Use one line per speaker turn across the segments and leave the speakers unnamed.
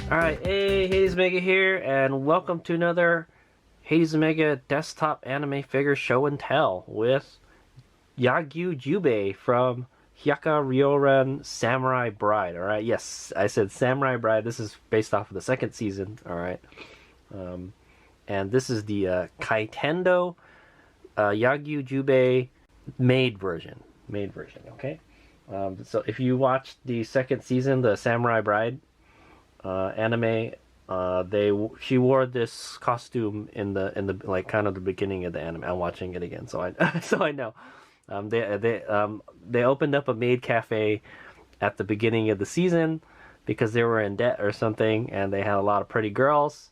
Alright, hey, Hades Mega here, and welcome to another Hades Mega desktop anime figure show and tell with Yagyu Jubei from Hyakka Ryouran Samurai Bride. Alright, yes, I said Samurai Bride. This is based off of the second season, alright. And this is the Kaitendoh Yagyu Jubei Maid version. Okay? So if you watched the second season, the Samurai Bride anime, she wore this costume in the like kind of the beginning of the anime. I'm watching it again, so I know. They opened up a maid cafe at the beginning of the season because they were in debt or something, and they had a lot of pretty girls.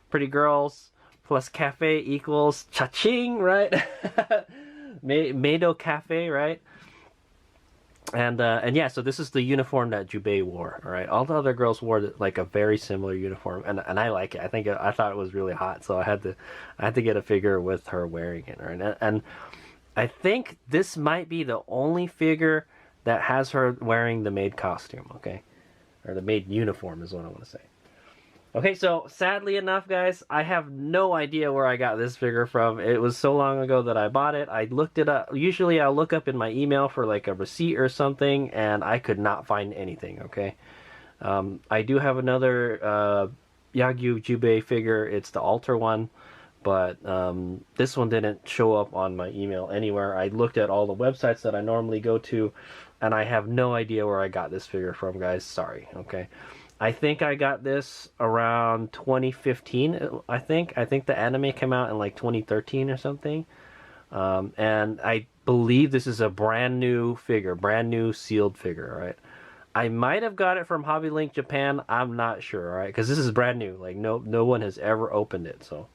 Pretty girls plus cafe equals cha-ching, right? Maido Cafe, right? And yeah, so this is the uniform that Jubei wore. All right, all the other girls wore like a very similar uniform, and I like it. I thought it was really hot, so I had to get a figure with her wearing it. Right, and I think this might be the only figure that has her wearing the maid costume. Okay, or the maid uniform is what I want to say. Okay, so sadly enough, guys, I have no idea where I got this figure from. It was so long ago that I bought it. I looked it up. Usually I'll look up in my email for like a receipt or something, and I could not find anything, okay? I do have another Yagyu Jubei figure. It's the Alter one, but this one didn't show up on my email anywhere. I looked at all the websites that I normally go to, and I have no idea where I got this figure from, guys. Sorry, okay? I think I got this around 2015. I think the anime came out in like 2013 or something. And I believe this is a brand new figure, brand new sealed figure, right? I might have got it from Hobby Link Japan. I'm not sure, right? Because this is brand new. Like no one has ever opened it. So,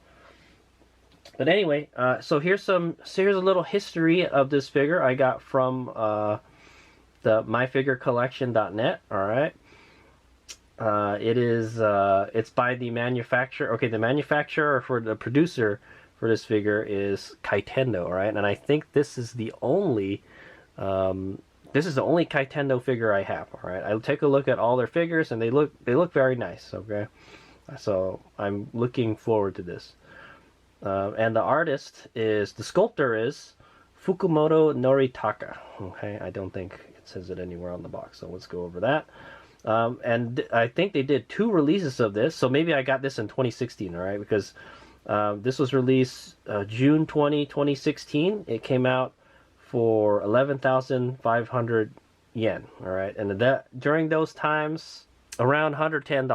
but anyway, so here's a little history of this figure I got from the myfigurecollection.net. All right. It's by the manufacturer. Okay, the manufacturer for the producer for this figure is Kaitendoh, right? And I think this is the only Kaitendoh figure I have. All right, I'll take a look at all their figures, and they look very nice. Okay, so I'm looking forward to this. And the sculptor is Fukumoto Noritaka. Okay, I don't think it says it anywhere on the box, so let's go over that. And I think they did 2 releases of this, so maybe I got this in 2016, all right? Because this was released June 2016. It came out for 11,500 yen, all right? And that during those times, around $110,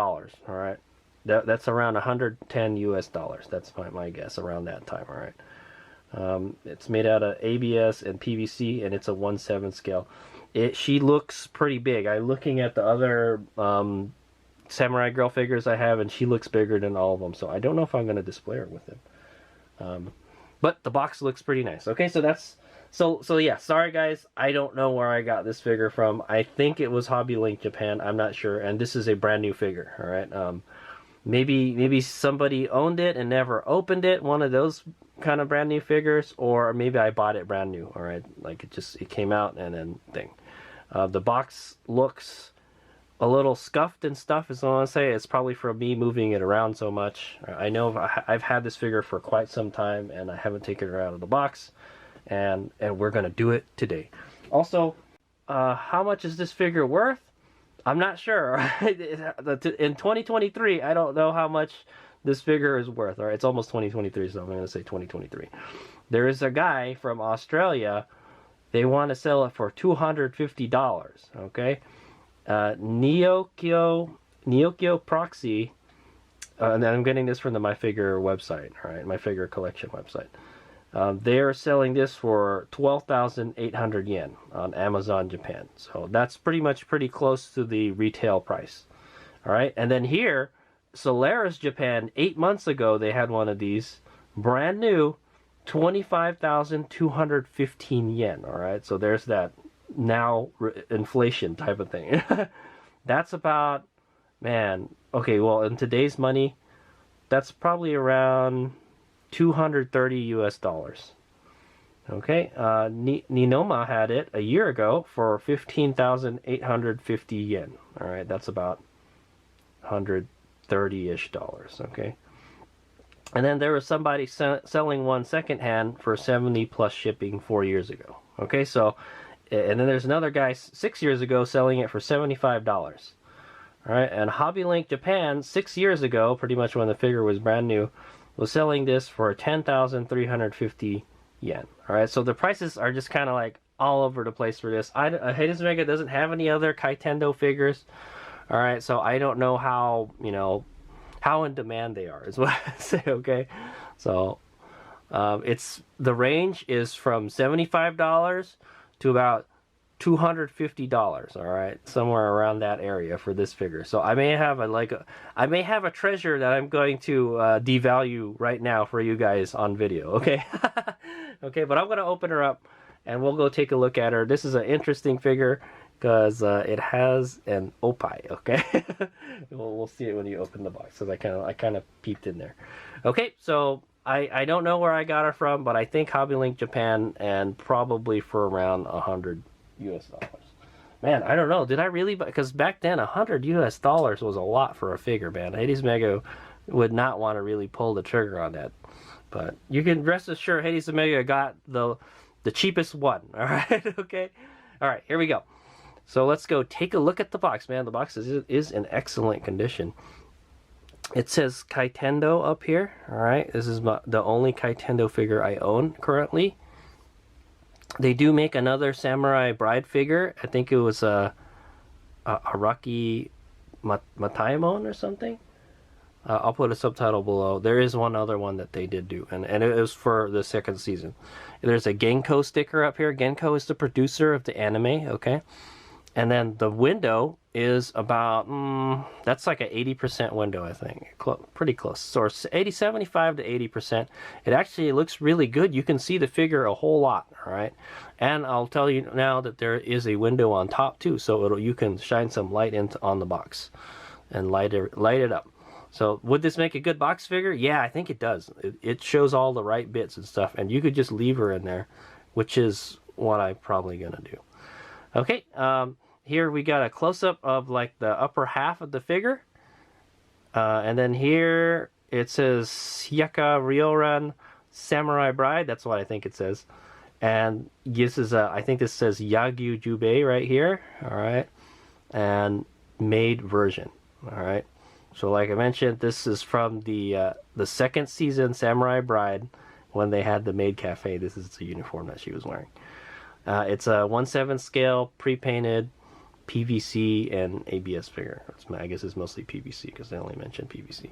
all right? That's around 110 US dollars. That's my guess around that time, all right? It's made out of ABS and PVC, and it's a 1/7 scale. She looks pretty big. I'm looking at the other Samurai Girl figures I have, and she looks bigger than all of them. So I don't know if I'm going to display her with them. But the box looks pretty nice. Okay, so yeah. Sorry guys, I don't know where I got this figure from. I think it was Hobby Link Japan. I'm not sure. And this is a brand new figure. All right. Maybe somebody owned it and never opened it. One of those kind of brand new figures, or maybe I bought it brand new. All right, like it came out and then thing. The box looks a little scuffed and stuff, is all I want to say. It's probably from me moving it around so much. I know I've had this figure for quite some time, and I haven't taken her out of the box, and we're gonna do it today. Also, how much is this figure worth? I'm not sure. In 2023, I don't know how much this figure is worth. All right, it's almost 2023, so I'm going to say 2023. There is a guy from Australia. They want to sell it for $250. Okay, Neokyo Proxy, and I'm getting this from the MyFigure website. All right, MyFigure Collection website. They are selling this for 12,800 yen on Amazon Japan. So that's pretty close to the retail price. All right, and then here, Solaris Japan, 8 months ago, they had one of these, brand new, 25,215 yen. All right, so there's that now inflation type of thing. That's about, man, okay, well, in today's money, that's probably around 230 US dollars. Okay, Ninoma had it a year ago for 15,850 yen. All right, that's about 100 $30-ish, okay? And then there was somebody selling one secondhand for 70 plus shipping 4 years ago, okay? So, and then there's another guy 6 years ago selling it for $75. All right, and Hobby Link Japan 6 years ago, pretty much when the figure was brand new, was selling this for 10,350 yen. All right, so the prices are just kind of like all over the place for this. Hades Mega doesn't have any other Kaitendoh figures. All right, so I don't know how, you know, how in demand they are, is what I say, okay? So it's the range is from $75 to about $250, all right, somewhere around that area for this figure. So I may have a treasure that I'm going to devalue right now for you guys on video, okay? Okay, but I'm gonna open her up and we'll go take a look at her. This is an interesting figure because it has an opai, okay? we'll see it when you open the box, because I kind of peeped in there. Okay, so I don't know where I got her from, but I think Hobby Link Japan, and probably for around $100 US. Man, I don't know. Did I really? Because back then, $100 US was a lot for a figure, man. Hades Mega would not want to really pull the trigger on that. But you can rest assured, Hades Mega got the cheapest one. All right, okay. All right, here we go. So let's go take a look at the box, man. The box is in excellent condition. It says Kaitendoh up here. All right, this is the only Kaitendoh figure I own currently. They do make another Samurai Bride figure. I think it was a Araki Mataimon or something. I'll put a subtitle below. There is one other one that they did do, and it was for the second season. There's a Genko sticker up here. Genko is the producer of the anime, okay? And then the window is about, that's like an 80% window, I think. Pretty close. So 75 to 80%. It actually looks really good. You can see the figure a whole lot, all right? And I'll tell you now that there is a window on top too, so you can shine some light on the box and light it up. So would this make a good box figure? Yeah, I think it does. It shows all the right bits and stuff, and you could just leave her in there, which is what I'm probably gonna do. Okay, here we got a close-up of like the upper half of the figure. And then here it says Hyakka Ryouran Samurai Bride. That's what I think it says. And this is I think this says Yagyu Jubei right here. All right. And maid version. All right. So like I mentioned, this is from the second season Samurai Bride when they had the maid cafe. This is the uniform that she was wearing. It's a 1/7 scale, pre-painted, PVC and ABS figure. I guess it's mostly PVC because they only mentioned PVC.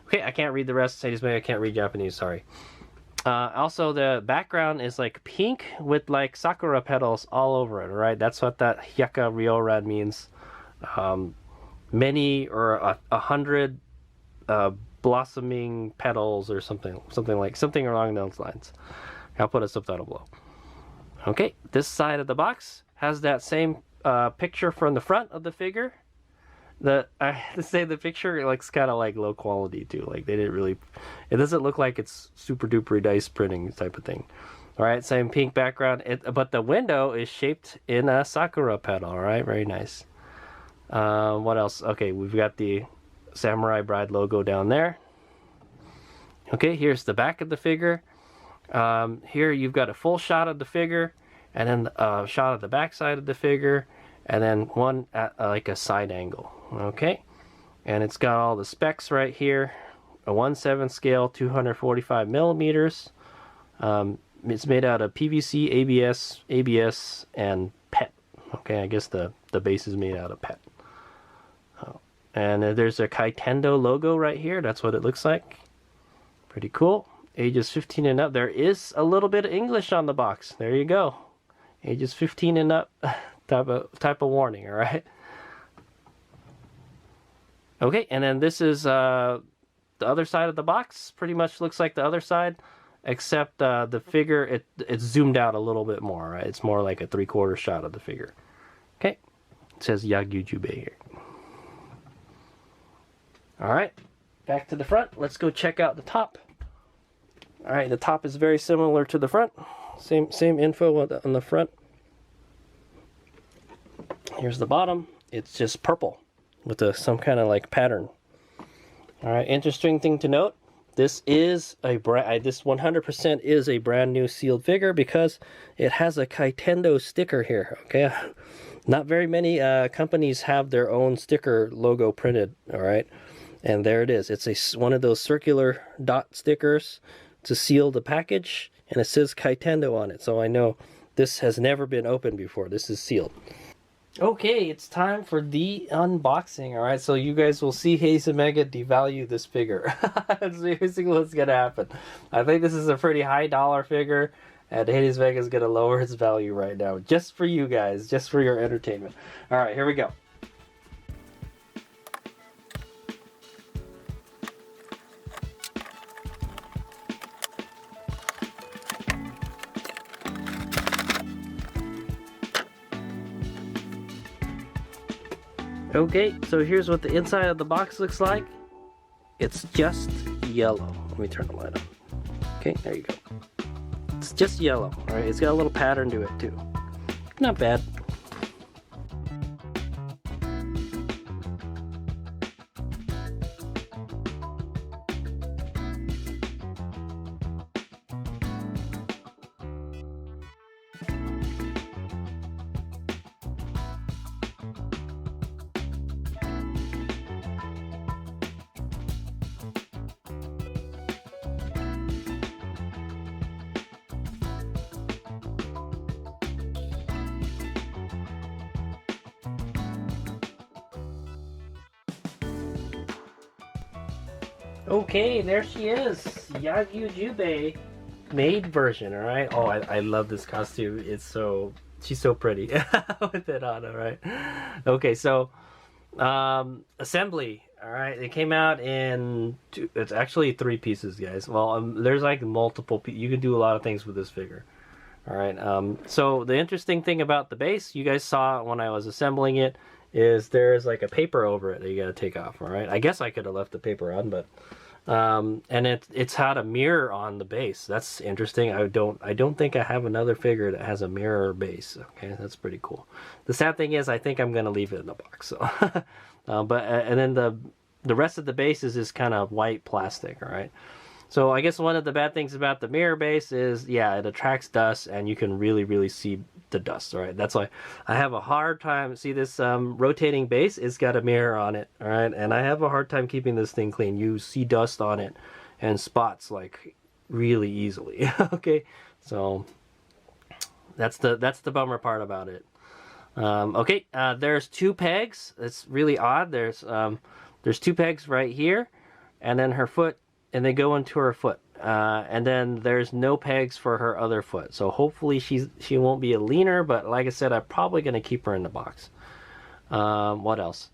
Okay, I can't read the rest. I can't read Japanese, sorry. Also, the background is like pink with like sakura petals all over it, right? That's what that Hyakka Ryouran means. Many or 100 blossoming petals or something along those lines. I'll put a subtitle below. Okay, this side of the box has that same picture from the front of the figure. I have to say the picture looks kind of like low quality too. Like they didn't really, it doesn't look like it's super duper dice printing type of thing. All right, same pink background, but the window is shaped in a sakura petal. All right, very nice. What else? Okay, we've got the Samurai Bride logo down there. Okay, here's the back of the figure. Here you've got a full shot of the figure, and then a shot of the back side of the figure, and then one at like a side angle. Okay, and it's got all the specs right here. A 1/7 scale, 245 millimeters. It's made out of PVC, ABS, and PET. Okay, I guess the base is made out of PET. And there's a Kaitendoh logo right here. That's what it looks like. Pretty cool. Ages 15 and up. There is a little bit of English on the box. There you go. Ages 15 and up. type of warning. All right. Okay, and then this is the other side of the box. Pretty much looks like the other side, except the figure it's zoomed out a little bit more. Right, it's more like a 3/4 shot of the figure. Okay, it says Yagyu Jubei here. All right, back to the front. Let's go check out the top. All right, the top is very similar to the front. Same info on the front. Here's the bottom. It's just purple with some kind of like pattern. All right, interesting thing to note. This is a this 100% is a brand new sealed figure because it has a Kaitendoh sticker here. Okay, not very many companies have their own sticker logo printed. All right, and there it is. It's one of those circular dot stickers to seal the package, and it says Kaitendoh on it. So I know this has never been opened before. This is sealed. Okay, it's time for the unboxing, alright? So you guys will see Hades Omega devalue this figure. That's basically what's gonna happen. I think this is a pretty high dollar figure, and Hades Omega is gonna lower its value right now. Just for you guys, just for your entertainment. Alright, here we go. Okay, so here's what the inside of the box looks like. It's just yellow. Let me turn the light on. Okay, there you go. It's just yellow, alright? It's got a little pattern to it too. Not bad. Okay, there she is. Yagyu Jubei Maid version, alright? Oh, I love this costume. She's so pretty with it on, alright? Okay, so, assembly, alright? It came out in, it's actually 3 pieces, guys. Well, there's like multiple, you can do a lot of things with this figure. Alright, so the interesting thing about the base, you guys saw when I was assembling it, is there's like a paper over it that you gotta take off, alright? I guess I could have left the paper on, but and it's had a mirror on the base. That's interesting. I don't think I have another figure that has a mirror base. Okay, that's pretty cool. The sad thing is I think I'm gonna leave it in the box. So and then the rest of the base is this kind of white plastic, alright? So I guess one of the bad things about the mirror base is, yeah, it attracts dust and you can really see the dust, alright? That's why I have a hard time, see this rotating base, it's got a mirror on it, alright? And I have a hard time keeping this thing clean. You see dust on it and spots like really easily, okay? So that's the bummer part about it. Okay, there's 2 pegs. It's really odd. There's 2 pegs right here, and then her foot, and they go into her foot, and then there's no pegs for her other foot. So hopefully she won't be a leaner, but like I said, I'm probably gonna keep her in the box. What else?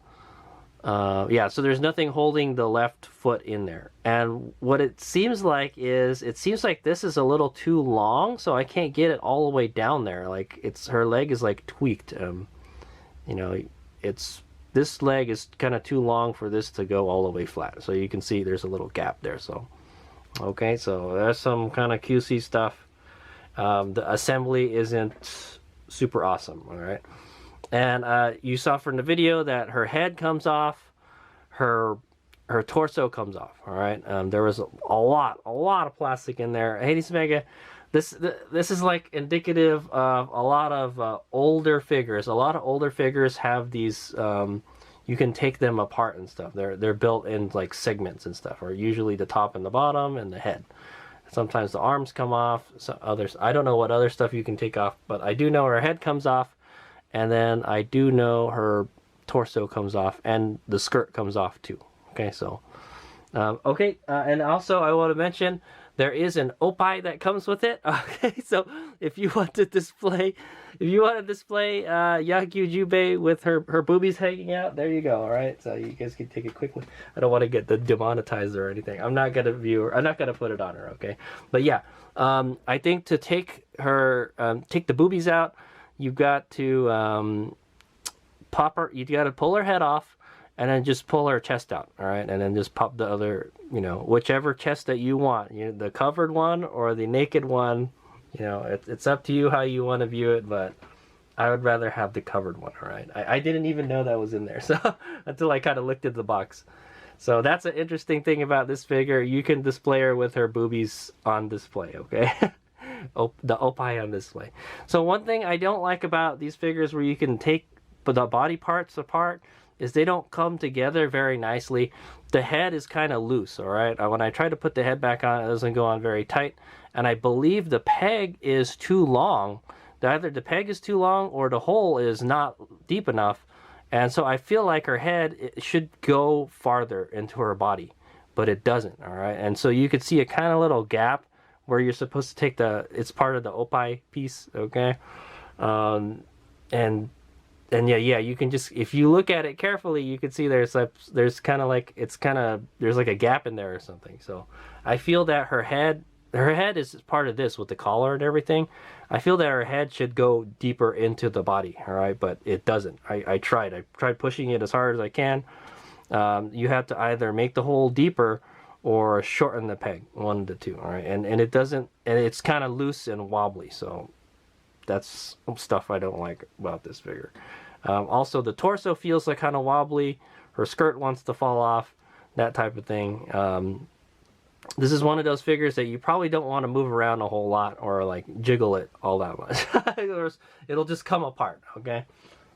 Yeah, so there's nothing holding the left foot in there. And what it seems like is, it seems like this is a little too long, so I can't get it all the way down there. Like her leg is like tweaked. You know, this leg is kind of too long for this to go all the way flat. So you can see there's a little gap there. So, okay, so there's some kind of QC stuff. The assembly isn't super awesome, all right? And you saw from the video that her head comes off, her torso comes off, all right? There was a lot of plastic in there. Hades Omega, this is like indicative of a lot of older figures. A lot of older figures have these, you can take them apart and stuff. They're built in like segments and stuff, or usually the top and the bottom and the head. Sometimes the arms come off, so others, I don't know what other stuff you can take off, but I do know her head comes off, and then I do know her torso comes off, and the skirt comes off too. Okay, so, okay, and also I want to mention, there is an opai that comes with it. Okay, so if you want to display, Yagyu Jubei with her boobies hanging out, there you go. All right, so you guys can take it quickly. I don't want to get the demonetized or anything. I'm not gonna put it on her. Okay, but yeah, I think to take her, take the boobies out, you've got to pop her. You got to pull her head off, and then just pull her chest out, all right? And then just pop the other, you know, whichever chest that you want, the covered one or the naked one, you know, it's up to you how you want to view it, but I would rather have the covered one, all right? I didn't even know that was in there, so until I kind of looked at the box. So that's an interesting thing about this figure. You can display her with her boobies on display, okay? The opai on display. So one thing I don't like about these figures where you can take the body parts apart is they don't come together very nicely. The head is kind of loose, all right? When I try to put the head back on, it doesn't go on very tight. And I believe the peg is too long. Either the peg is too long or the hole is not deep enough. And so I feel like her head should go farther into her body, but it doesn't, all right? And so you could see a kind of little gap where you're supposed to take it's part of the opai piece, okay? And yeah, you can just, if you look at it carefully, you can see there's kind of like, there's like a gap in there or something. So I feel that her head is part of this with the collar and everything. I feel that her head should go deeper into the body, all right? But it doesn't. I tried pushing it as hard as I can. You have to either make the hole deeper or shorten the peg, one of the two, all right? And it doesn't, and it's kind of loose and wobbly, so that's stuff I don't like about this figure. Also, the torso feels like kind of wobbly. Her skirt wants to fall off, that type of thing. This is one of those figures that you probably don't want to move around a whole lot or like jiggle it all that much. It'll just come apart, okay?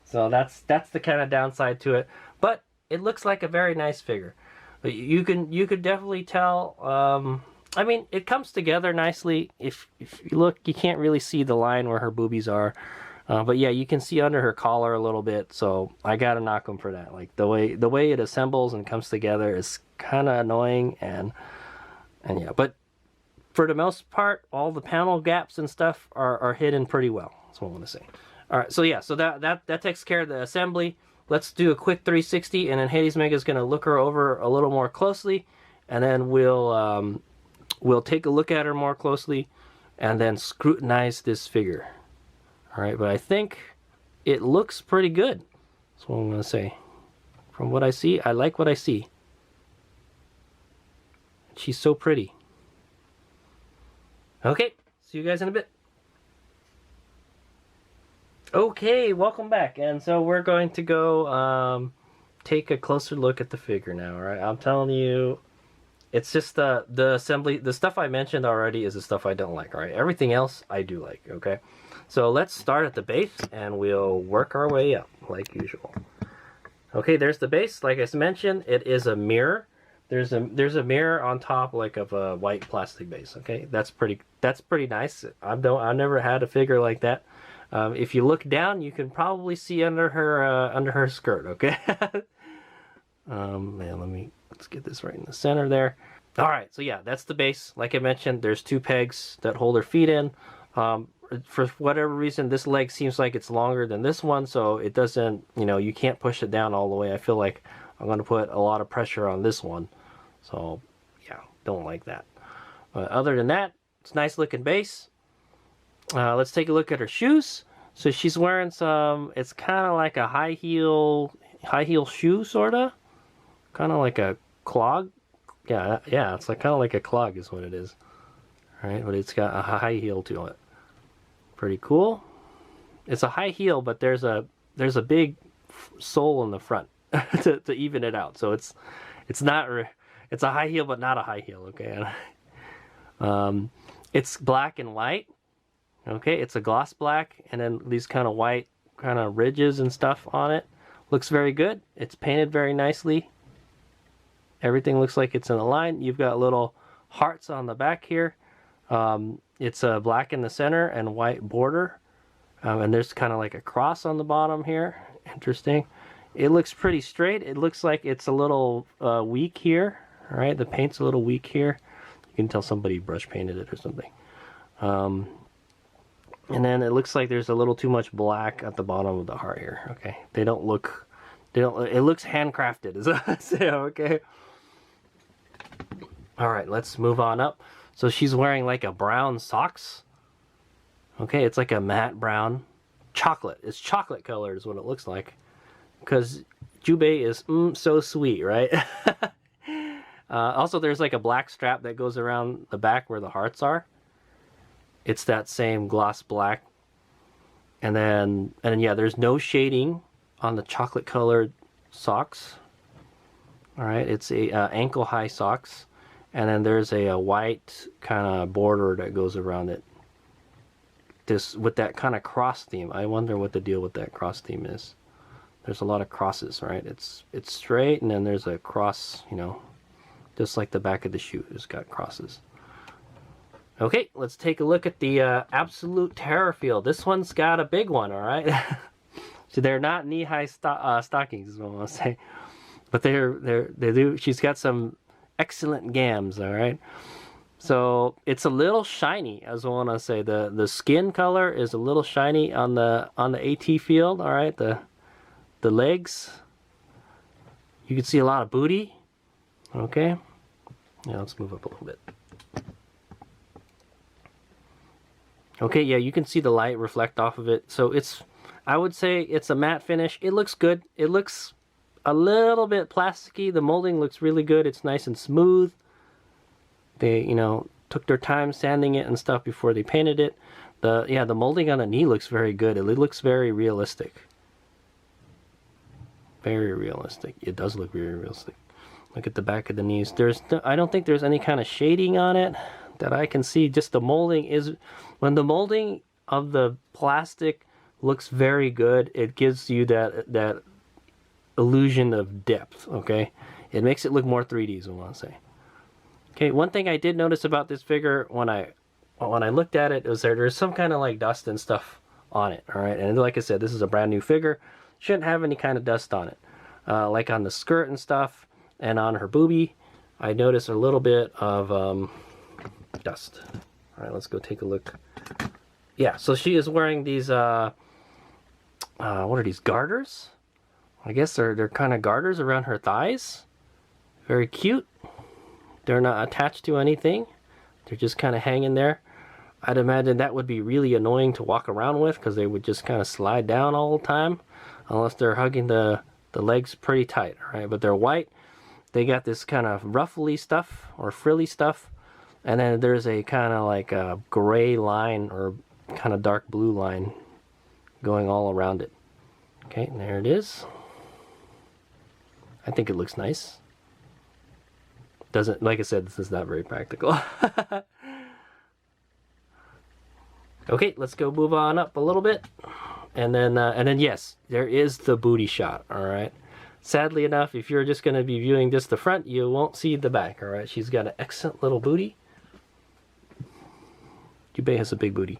So that's the kind of downside to it. But it looks like a very nice figure. You could definitely tell. I mean, it comes together nicely. If you look, you can't really see the line where her boobies are. But yeah, you can see under her collar a little bit. So I gotta knock them for that. Like the way it assembles and comes together is kind of annoying and yeah. But for the most part, all the panel gaps and stuff are hidden pretty well. That's what I want to say. All right, so yeah, so that takes care of the assembly. Let's do a quick 360, and then Hades Mega is gonna look her over a little more closely, and then we'll take a look at her more closely, and then scrutinize this figure. All right, but I think it looks pretty good. That's what I'm gonna say. From what I see, I like what I see. She's so pretty. Okay, see you guys in a bit. Okay, welcome back. And so we're going to go take a closer look at the figure now, all right? I'm telling you, it's just the assembly, the stuff I mentioned already is the stuff I don't like, all right? Everything else I do like, okay? So let's start at the base and we'll work our way up like usual. Okay, there's the base. Like I mentioned, it is a mirror. There's a mirror on top like of a white plastic base, okay? That's pretty nice. I've never had a figure like that. If you look down, you can probably see under her skirt, okay? Man, let's get this right in the center there. All right, so yeah, that's the base. Like I mentioned, there's two pegs that hold her feet in. For whatever reason, this leg seems like it's longer than this one, so it doesn't, you can't push it down all the way. I feel like I'm going to put a lot of pressure on this one. So, yeah, don't like that. But other than that, it's a nice looking base. Let's take a look at her shoes. So she's wearing it's kind of like a high heel shoe, sort of. Kind of like a clog. Yeah, it's like kind of like a clog is what it is. All right, but it's got a high heel to it. Pretty cool. It's a high heel, but there's a big sole in the front to even it out. So it's a high heel, but not a high heel. Okay. It's black and white. Okay, it's a gloss black, and then these kind of white kind of ridges and stuff on it. Looks very good. It's painted very nicely. Everything looks like it's in a line. You've got little hearts on the back here. It's black in the center and white border. And there's kind of like a cross on the bottom here. Interesting. It looks pretty straight. It looks like it's a little weak here. All right, the paint's a little weak here. You can tell somebody brush painted it or something. And then it looks like there's a little too much black at the bottom of the heart here. Okay, it looks handcrafted, as I say, okay? All right, let's move on up. So she's wearing like a brown socks. Okay, it's like a matte brown. Chocolate. It's chocolate colored is what it looks like. Because Jubei is so sweet, right? Also, there's like a black strap that goes around the back where the hearts are. It's that same gloss black. And then yeah, there's no shading on the chocolate colored socks. All right, it's a ankle high socks, and then there's a white kind of border that goes around it. This with that kind of cross theme. I wonder what the deal with that cross theme is. There's a lot of crosses, right? It's straight, and then there's a cross, you know, just like the back of the shoe. It's got crosses. Okay, let's take a look at the Absolute Terror Field. This one's got a big one, all right? So they're not knee-high stockings, is what I want to say. But they do. She's got some excellent gams, all right? So it's a little shiny, as I want to say. The skin color is a little shiny on the AT field, all right? The legs. You can see a lot of booty. Okay. Yeah, let's move up a little bit. Okay, yeah, you can see the light reflect off of it. So I would say it's a matte finish. It looks good. It looks a little bit plasticky. The molding looks really good. It's nice and smooth. They, you know, took their time sanding it and stuff before they painted it. The molding on the knee looks very good. It looks very realistic. Very realistic. It does look very realistic. Look at the back of the knees. I don't think there's any kind of shading on it that I can see. Just the molding is, when the molding of the plastic looks very good, it gives you that illusion of depth, okay? It makes it look more 3D, is what I want to say. Okay, one thing I did notice about this figure when I looked at it was there's some kind of like dust and stuff on it, all right? And like I said, this is a brand new figure. Shouldn't have any kind of dust on it. Like on the skirt and stuff, and on her boobie, I noticed a little bit of dust. All right, let's go take a look. Yeah, so she is wearing these, what are these, garters? I guess they're kind of garters around her thighs. Very cute. They're not attached to anything. They're just kind of hanging there. I'd imagine that would be really annoying to walk around with, because they would just kind of slide down all the time, unless they're hugging the legs pretty tight, all right? But they're white. They got this kind of ruffly stuff or frilly stuff, and then there's a kind of like a gray line or kind of dark blue line going all around it. Okay, and there it is. I think it looks nice. Doesn't, like I said, this is not very practical. Okay, let's go move on up a little bit. And then yes, there is the booty shot, all right? Sadly enough, if you're just going to be viewing just the front, you won't see the back, all right? She's got an excellent little booty. Jubei has a big booty.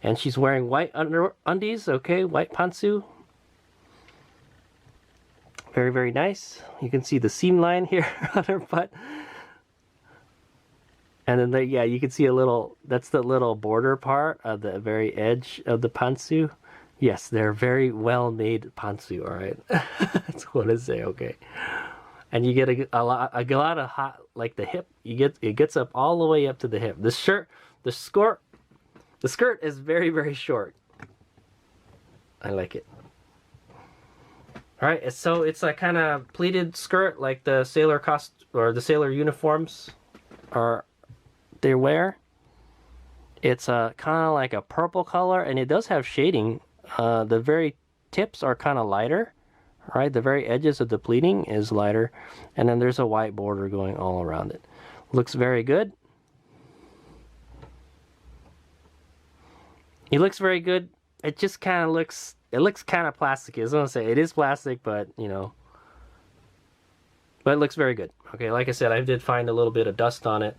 And she's wearing white undies, okay? White pantsu. Very, very nice. You can see the seam line here on her butt. And then, yeah, you can see a little, that's the little border part of the very edge of the pantsu. Yes, they're very well-made pantsu, all right? That's what I say, okay. And you get a lot of hot, like the hip, it gets up all the way up to the hip. The skirt is very, very short. I like it. All right, so it's a kind of pleated skirt, like the sailor the sailor uniforms they wear. It's a kind of like a purple color, and it does have shading. The very tips are kind of lighter, right? The very edges of the pleating is lighter, and then there's a white border going all around it. Looks very good. It looks very good. It just kind of looks, it looks kind of plasticky. I was gonna say it is plastic, but you know, but it looks very good. Okay, like I said, I did find a little bit of dust on it.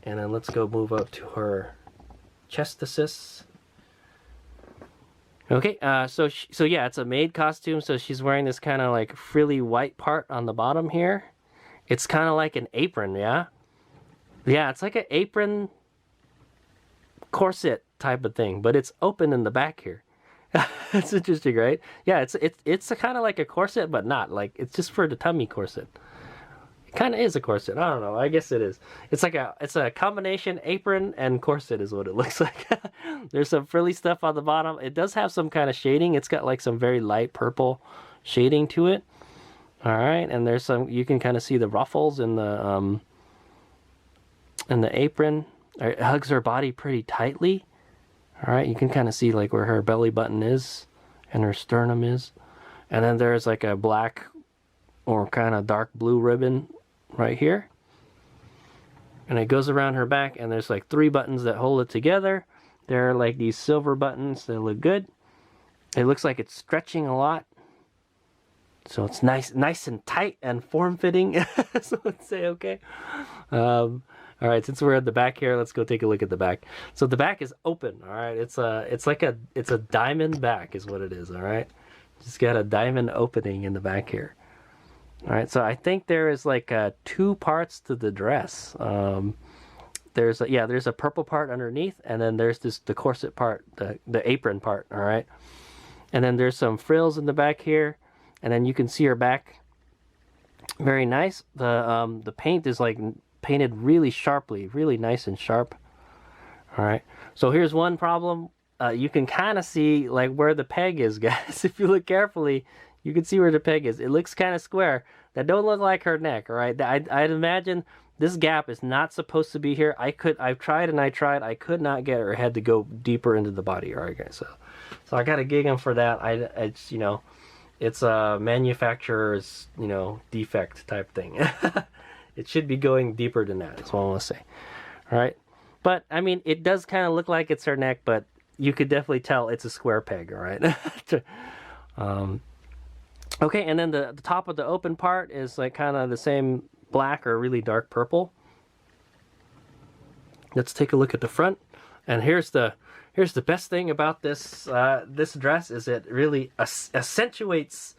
And then let's go move up to her chest assist. Okay, so yeah, it's a maid costume. So she's wearing this kind of like frilly white part on the bottom here. It's kind of like an apron, yeah? Yeah, it's like an apron corset type of thing, but it's open in the back here. It's interesting, right? Yeah, it's a kind of like a corset, but not like, it's just for the tummy corset. Kind of is a corset. I don't know. I guess it is. It's a combination apron and corset is what it looks like. There's some frilly stuff on the bottom. It does have some kind of shading. It's got like some very light purple shading to it. All right, and there's some, you can kind of see the ruffles in the apron. It hugs her body pretty tightly. All right, you can kind of see like where her belly button is and her sternum is. And then there's like a black or kind of dark blue ribbon right here. And it goes around her back, and there's like 3 buttons that hold it together. They're like these silver buttons that look good. It looks like it's stretching a lot. So it's nice and tight and form-fitting. So let's say okay. All right, since we're at the back here, let's go take a look at the back. So the back is open. All right, it's a diamond back is what it is. All right, just got a diamond opening in the back here. All right, so I think there is like 2 parts to the dress. There's a purple part underneath, and then there's the corset part, the apron part. All right, and then there's some frills in the back here. And then you can see her back. Very nice. The paint is like painted really sharply, really nice and sharp. All right. So here's one problem. You can kind of see like where the peg is, guys. If you look carefully, you can see where the peg is. It looks kind of square. That don't look like her neck. All right. I'd imagine this gap is not supposed to be here. I've tried and I tried. I could not get her head to go deeper into the body. All right, guys. So I got to gig him for that. It's it's a manufacturer's, defect type thing. It should be going deeper than that, is what I want to say. All right. But, I mean, it does kind of look like it's her neck, but you could definitely tell it's a square peg, all right? Okay, and then the top of the open part is like kind of the same black or really dark purple. Let's take a look at the front. And here's the best thing about this this dress is it really accentuates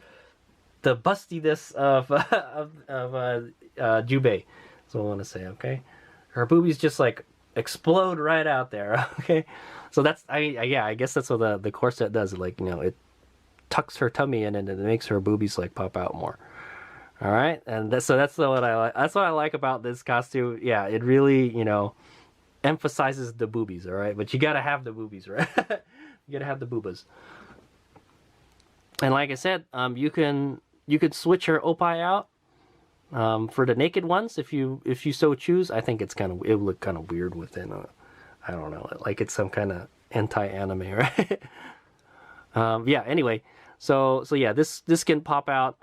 the bustiness of Jubei. That's what I want to say. Okay, her boobies just like explode right out there. Okay, so that's I guess that's what the corset does. Like it tucks her tummy in and it makes her boobies like pop out more. All right, and that's what I like. That's what I like about this costume. Yeah, it really emphasizes the boobies, all right? But you gotta have the boobies, right? You gotta have the boobas. And like I said, you could switch her opai out for the naked ones if you so choose. I think it would look kind of weird within I don't know, like it's some kind of anti-anime, right? Yeah. Anyway, so yeah, this can pop out.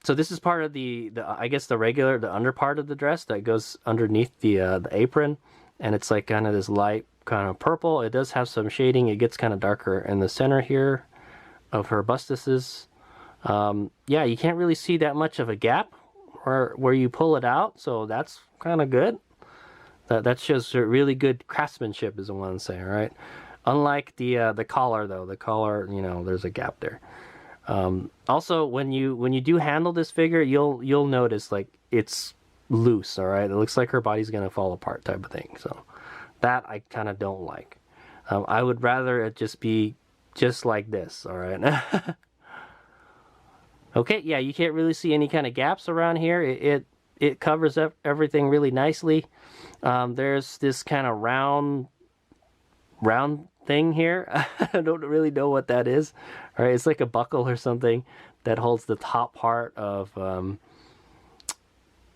So this is part of the I guess the under part of the dress that goes underneath the apron, and it's like kind of this light kind of purple. It does have some shading. It gets kind of darker in the center here of her bustices. Yeah, you can't really see that much of a gap where you pull it out, so that's kind of good. That shows really good craftsmanship, is what I want to say. All right, unlike the collar though, the collar there's a gap there. Also, when you do handle this figure, you'll notice like it's loose. All right, it looks like her body's gonna fall apart, type of thing. So that I kind of don't like. I would rather it just be just like this. All right. Okay, yeah, you can't really see any kind of gaps around here. It covers up everything really nicely. There's this kind of round thing here. I don't really know what that is. All right, it's like a buckle or something that holds the top part of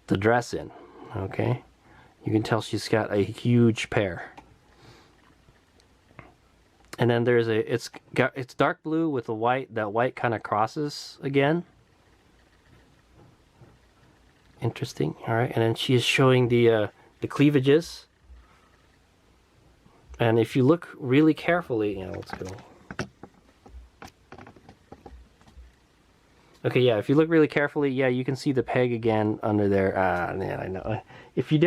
the dress in. Okay, you can tell she's got a huge pair. And then there's it's dark blue with the white. That white kind of crosses again. Interesting. All right, and then she is showing the cleavages. And if you look really carefully, let's go. Okay, yeah, if you look really carefully, yeah, you can see the peg again under there. Man, I know. If you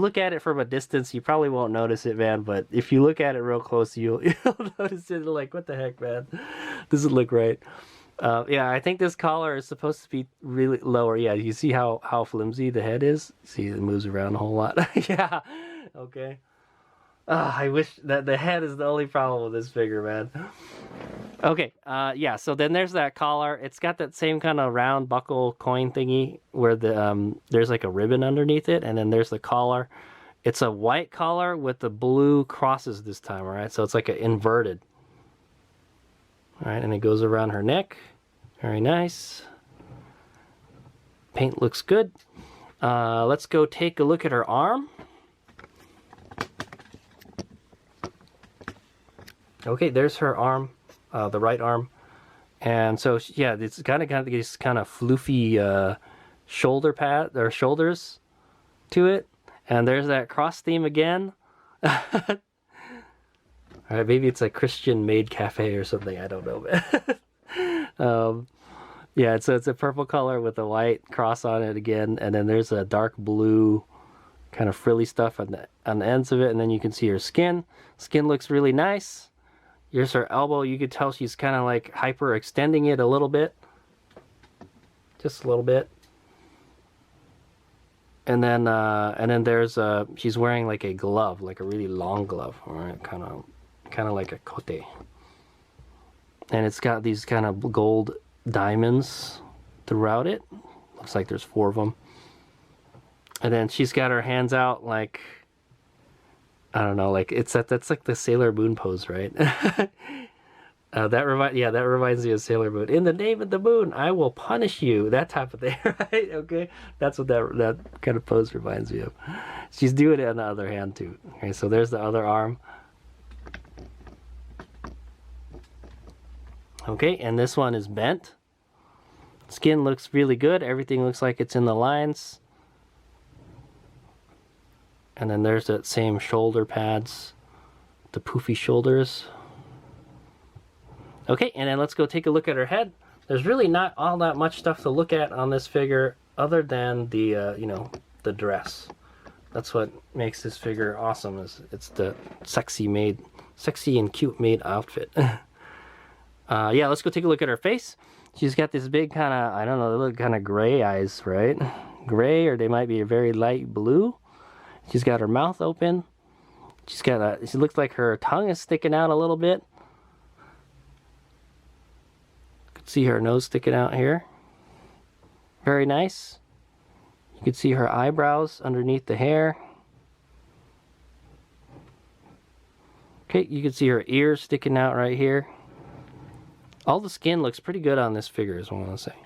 look at it from a distance, you probably won't notice it, man. But if you look at it real close, you'll notice it. Like, what the heck, man? Doesn't look right. Yeah, I think this collar is supposed to be really lower. Yeah, you see how flimsy the head is? See, it moves around a whole lot. Yeah, okay. I wish that the head is the only problem with this figure, man. Okay, yeah, so then there's that collar. It's got that same kind of round buckle coin thingy where there's like a ribbon underneath it, and then there's the collar. It's a white collar with the blue crosses this time, all right? So it's like an inverted. All right, and it goes around her neck. Very nice. Paint looks good. Let's go take a look at her arm. Okay, there's her arm, the right arm. And so yeah, it's got these kind of floofy shoulder pad or shoulders to it, and there's that cross theme again. All right, maybe it's a Christian Maid cafe or something. I don't know. Yeah, so it's a purple color with a white cross on it again, and then there's a dark blue kind of frilly stuff on the ends of it, and then you can see her skin. Skin looks really nice. Here's her elbow. You could tell she's kind of like hyper extending it a little bit, just a little bit. And then there's she's wearing like a glove, like a really long glove, all right, kind of like a kote. And it's got these kind of gold diamonds throughout it. Looks like there's 4 of them. And then she's got her hands out like, I don't know, like that's like the Sailor Moon pose, right? That reminds me of Sailor Moon. In the name of the moon, I will punish you. That type of thing, right? Okay, that's what that kind of pose reminds me of. She's doing it on the other hand too. Okay, so there's the other arm. Okay, and this one is bent. Skin looks really good. Everything looks like it's in the lines. And then there's that same shoulder pads, the poofy shoulders. Okay, and then let's go take a look at her head. There's really not all that much stuff to look at on this figure other than the, you know, the dress. That's what makes this figure awesome, is it's the sexy and cute maid outfit. Yeah, let's go take a look at her face. She's got this big kind of, I don't know, they look kind of gray eyes, right? Gray, or they might be a very light blue. She's got her mouth open. She looks like her tongue is sticking out a little bit. You can see her nose sticking out here. Very nice. You can see her eyebrows underneath the hair. Okay, you can see her ears sticking out right here. All the skin looks pretty good on this figure, is what I want to say.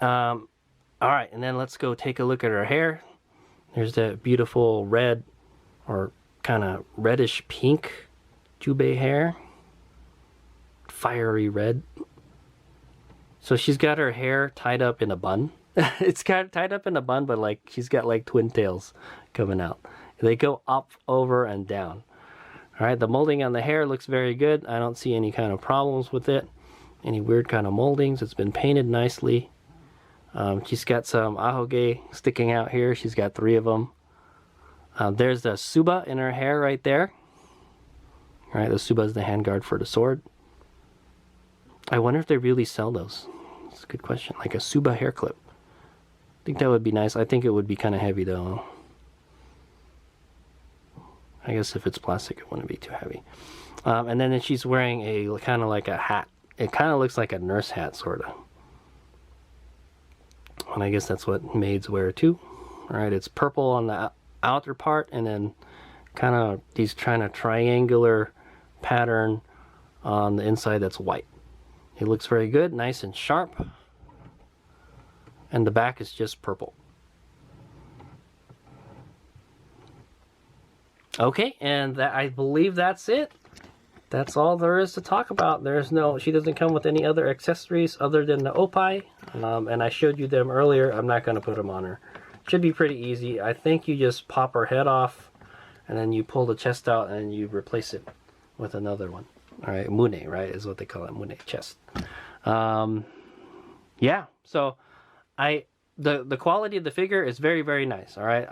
All right, and then let's go take a look at her hair. There's that beautiful red, or kind of reddish pink Jubei hair. Fiery red. So she's got her hair tied up in a bun. It's kind of tied up in a bun, but like she's got like twin tails coming out. They go up, over, and down. All right, the molding on the hair looks very good. I don't see any kind of problems with it. Any weird kind of moldings. It's been painted nicely. She's got some ahoge sticking out here. She's got 3 of them. There's the suba in her hair right there. All right, the suba is the handguard for the sword. I wonder if they really sell those. That's a good question. Like a suba hair clip. I think that would be nice. I think it would be kind of heavy though. I guess if it's plastic, it wouldn't be too heavy. And then she's wearing a kind of like a hat. It kind of looks like a nurse hat, sort of. And I guess that's what maids wear too. All right, it's purple on the outer part, and then kind of these kind of triangular pattern on the inside that's white. It looks very good, nice and sharp. And the back is just purple. Okay, and that, I believe that's it. That's all there is to talk about. She doesn't come with any other accessories other than the opai. And I showed you them earlier. I'm not going to put them on her. Should be pretty easy. I think you just pop her head off, and then you pull the chest out, and you replace it with another one. All right, mune, right, is what they call it, mune, chest. Yeah, so the quality of the figure is very, very nice. All right,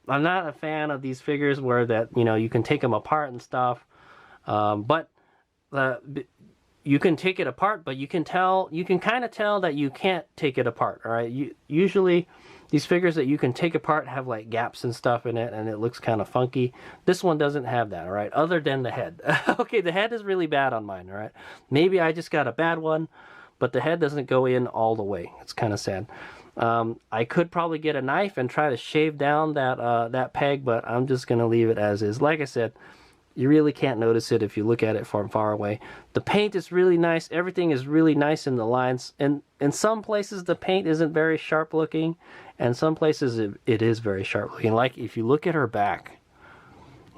I'm not a fan of these figures where that, you know, you can take them apart and stuff. But you can take it apart, but you can kind of tell that you can't take it apart. All right, usually these figures that you can take apart have like gaps and stuff in it, and it looks kind of funky. This one doesn't have that. All right, other than the head. Okay, the head is really bad on mine. All right, maybe I just got a bad one, but the head doesn't go in all the way. It's kind of sad. I could probably get a knife and try to shave down that peg, but I'm just gonna leave it as is. Like I said, you really can't notice it if you look at it from far away. The paint is really nice. Everything is really nice in the lines. And in some places, the paint isn't very sharp looking, and some places it is very sharp looking. Like if you look at her back,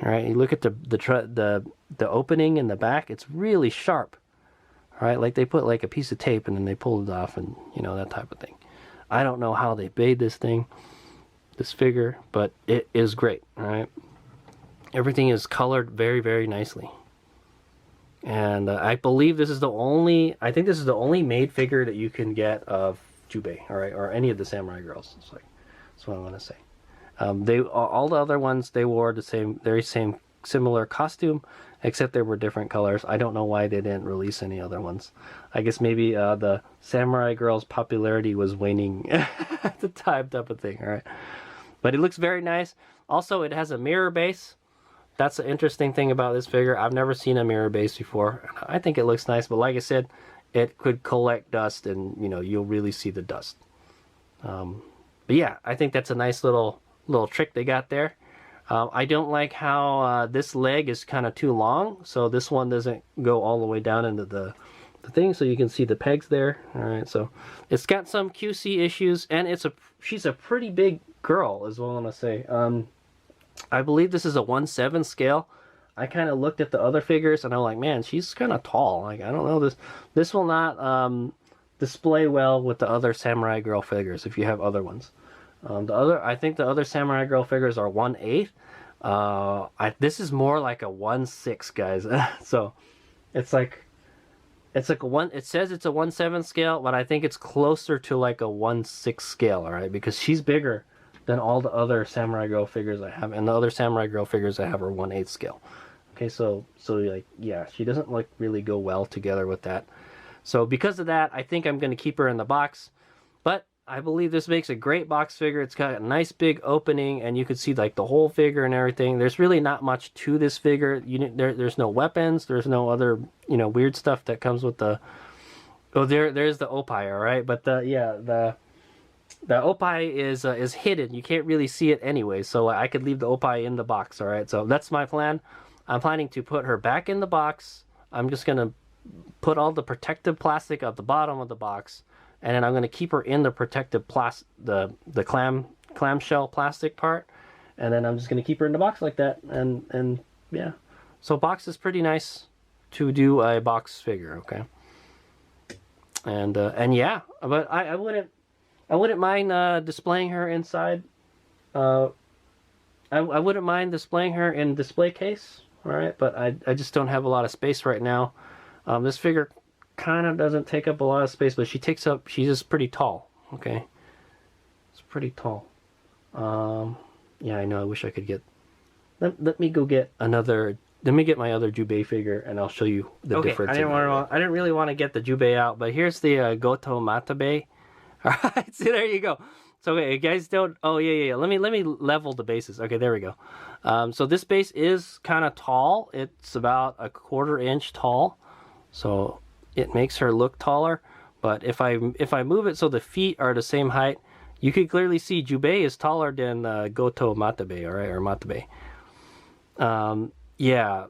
all right, you look at the opening in the back, it's really sharp. All right, like they put like a piece of tape and then they pulled it off, and you know, that type of thing. I don't know how they made this figure, but it is great. All right, everything is colored very, very nicely. And I believe this is the only, I think this is the only Maid figure that you can get of Jubei, all right, or any of the samurai girls. It's like, that's what I want to say. They all the other ones, they wore the same similar costume, except they were different colors. I don't know why they didn't release any other ones. I guess maybe the samurai girls' popularity was waning at the time, type of thing. All right, but it looks very nice. Also, it has a mirror base. That's the interesting thing about this figure. I've never seen a mirror base before. I think it looks nice, but like I said, it could collect dust, and you know, you'll really see the dust. But yeah, I think that's a nice little trick they got there. I don't like how this leg is kind of too long, so this one doesn't go all the way down into the thing, so you can see the pegs there. All right, so it's got some QC issues, and she's a pretty big girl, is what I want to say. I believe this is a 1/7 scale. I kind of looked at the other figures and I'm like, man, she's kind of tall. Like, I don't know, this will not display well with the other samurai girl figures if you have other ones. I think the other samurai girl figures are 1/8. This is more like a 1/6, guys. So it's like it says it's a 1/7 scale, but I think it's closer to like a 1/6 scale, all right? Because she's bigger than all the other samurai girl figures I have, and the other samurai girl figures I have are 1/8 scale. Okay, so like, yeah, she doesn't like really go well together with that. So because of that, I think I'm going to keep her in the box. But I believe this makes a great box figure. It's got a nice big opening, and you can see like the whole figure and everything. There's really not much to this figure. There's no weapons. There's no other, you know, weird stuff that comes with the. Oh, there's the opai, all right. But the opai is hidden. You can't really see it anyway, so I could leave the opai in the box, all right? So that's my plan. I'm planning to put her back in the box. I'm just going to put all the protective plastic at the bottom of the box, and then I'm going to keep her in the protective the clamshell plastic part, and then I'm just going to keep her in the box like that, and yeah. So box is pretty nice to do a box figure, okay? And yeah, but I wouldn't mind displaying her inside. I wouldn't mind displaying her in display case, all right? But I just don't have a lot of space right now. This figure kind of doesn't take up a lot of space, but she's just pretty tall, okay? It's pretty tall. Yeah, I know, I wish I could get... Let me go get another... Let me get my other Jubei figure, and I'll show you the difference. I didn't really want to get the Jubei out, but here's the Goto Matabe. All right, so there you go. So okay, you guys don't. Oh yeah. Let me level the bases. Okay, there we go. So this base is kind of tall. It's about 1/4 inch tall, so it makes her look taller. But if I move it so the feet are the same height, you can clearly see Jubei is taller than Goto Matabe. All right, or Matabe. Yeah.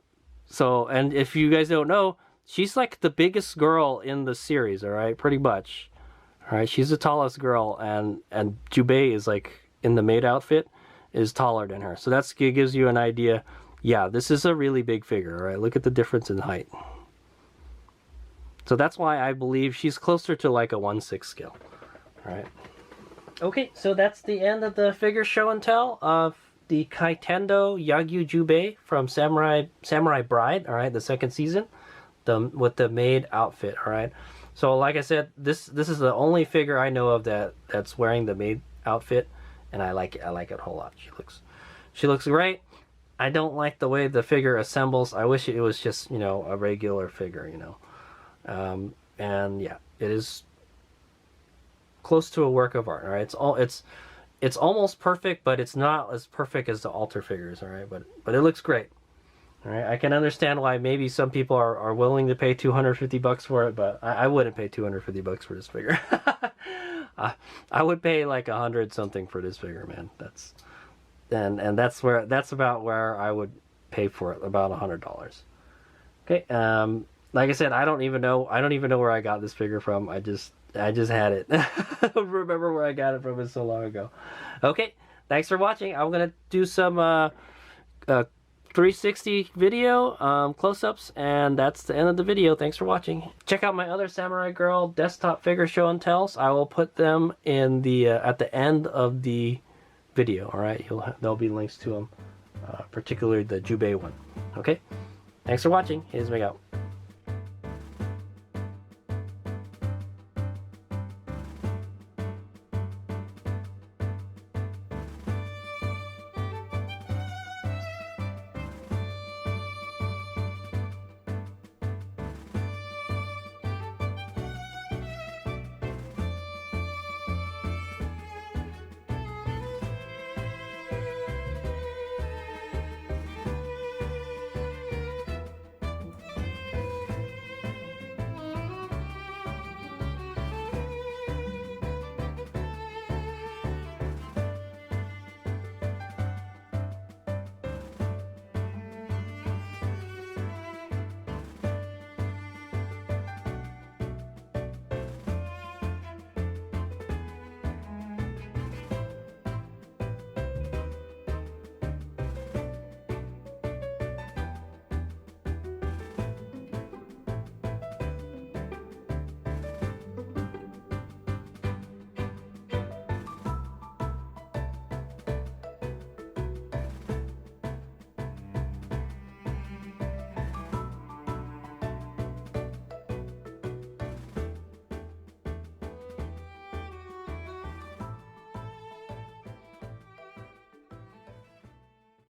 So, and if you guys don't know, she's like the biggest girl in the series. All right, pretty much. All right, she's the tallest girl, and Jubei is like in the maid outfit is taller than her. So it gives you an idea. Yeah, this is a really big figure. All right, look at the difference in height. So that's why I believe she's closer to like a 1/6 scale. All right. Okay, so that's the end of the figure show and tell of the Kaitendoh Yagyu Jubei from Samurai Bride. All right, the second season, with the maid outfit. All right. So like I said, this is the only figure I know of that's wearing the maid outfit, and I like it. I like it a whole lot. She looks great. I don't like the way the figure assembles. I wish it was just, you know, a regular figure, you know. And yeah, it is close to a work of art. All right, it's almost perfect, but it's not as perfect as the altar figures. All right, but it looks great. All right, I can understand why maybe some people are willing to pay $250 for it, but I wouldn't pay $250 for this figure. I would pay like 100 something for this figure, man. That's about where I would pay for it, about $100. Okay, like I said, I don't even know where I got this figure from. I just had it. I don't remember where I got it from. It's so long ago. Okay, thanks for watching. I'm gonna do some 360 video, close-ups, and that's the end of the video. Thanks for watching. Check out my other Samurai Girl desktop figure show and tells. I will put them in the at the end of the video. All right, there'll be links to them, particularly the Jubei one. Okay, thanks for watching. Here's me out.